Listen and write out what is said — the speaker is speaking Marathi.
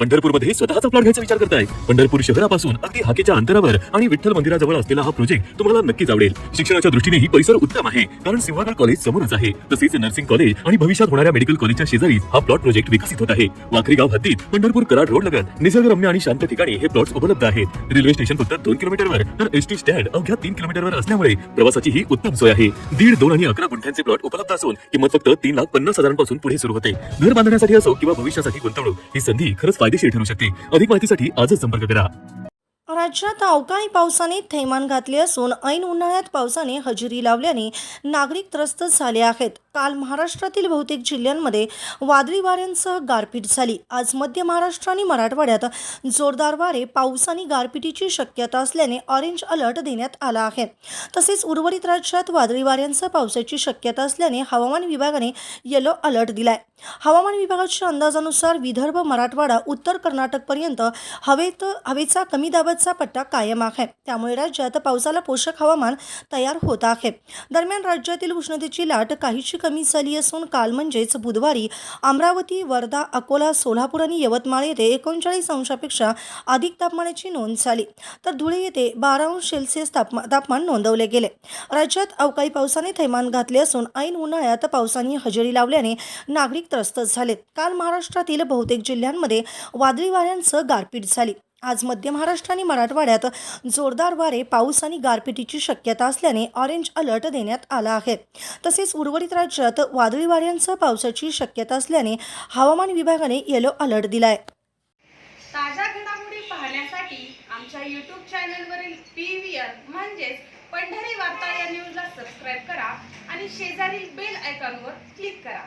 पंढरपूरमध्ये स्वतःचा प्लॉट घ्यायचा विचार करताय? पंढरपूर शहरापासून अगदी हाकेच्या अंतरावर आणि विठ्ठल मंदिराजवळ असलेला हा प्रोजेक्ट तुम्हाला नक्कीच आवडेल। शिक्षणाच्या दृष्टीने ही परिसर उत्तम आहे, कारण सिंहगड कॉलेज समोरच आहे। तसेच नर्सिंग कॉलेज आणि भविष्यात होणाऱ्या मेडिकल कॉलेजच्या शेजारी हा प्लॉट प्रोजेक्ट विकसित होत आहे। वाखरी गाव हद्दीत पंढरपूर कराड रोड लगत निसर्गरम्य आणि शांत ठिकाणी हे प्लॉट्स उपलब्ध आहेत। रेल्वे स्टेशन फक्त 2 किलोमीटरवर तर एसटी स्टँड अवघ्या 3 किलोमीटरवर असल्यामुळे प्रवासाची ही उत्तम सोय आहे। 1.5, 2 आणि 11 गुंठ्यांचे प्लॉट उपलब्ध असून किंमत फक्त 3,50,000 पासून पुढे सुरू होते। घर बांधण्यासाठी असो किंवा भविष्यासाठी गुंतवणूक, ही संधी खरंच फायदेशीर ठरू शकते। अधिक माहितीसाठी आजच संपर्क करा। राज्यात अवकाळी पावसाने थैमान घातले असून ऐन उन्हाळ्यात पावसाने हजेरी लावल्याने नागरिक त्रस्त झाले आहेत। काल महाराष्ट्रातील बहुतेक जिल्ह्यांमध्ये वादळी वाऱ्यांसह गारपीट झाली। आज मध्य महाराष्ट्र आणि मराठवाड्यात जोरदार वारे, पाऊस आणि गारपिटीची शक्यता असल्याने ऑरेंज अलर्ट देण्यात आला आहे। तसेच उर्वरित राज्यात वादळी वाऱ्यांसह पावसाची शक्यता असल्याने हवामान विभागाने येलो अलर्ट दिलाय। हवामान विभागाच्या अंदाजानुसार विदर्भ, मराठवाडा, उत्तर कर्नाटकपर्यंत हवेचा कमी दाबाचा पट्टा कायम आहे। त्यामुळे राज्यात पावसाला पोषक हवामान तयार होत आहे। दरम्यान राज्यातील उष्णतेची लाट काहीशी कमी झाली असून काल म्हणजेच बुधवारी अमरावती, वर्धा, अकोला, सोलापूर आणि यवतमाळ येथे 39 अंशापेक्षा अधिक तापमानाची नोंद झाली, तर धुळे येथे 12 अंश सेल्सिअस तापमान नोंदवले गेले। राज्यात अवकाळी पावसाने थैमान घातले असून ऐन उन्हाळ्यात पावसाने हजेरी लावल्याने नागरिक त्रस्त झालेत। काल महाराष्ट्रातील बहुतेक जिल्ह्यांमध्ये वादळी वाऱ्यांसह गारपीट झाली। आज मध्य महाराष्ट्र आणि मराठवाड्यात जोरदार वारे, पाऊस आणि गारपिटीची शक्यता असल्याने ऑरेंज अलर्ट देण्यात आला आहे। तसेच उर्वरित राज्यात वादळी वाऱ्यांसह पावसाची शक्यता असल्याने हवामान विभागाने येलो अलर्ट दिलाय। ताज्या घडामोडी पाहण्यासाठी आमच्या YouTube चॅनलवरील PVR म्हणजेच पंढरी वार्ता या न्यूजला सबस्क्राइब करा आणि शेजारील बेल आयकॉनवर क्लिक करा।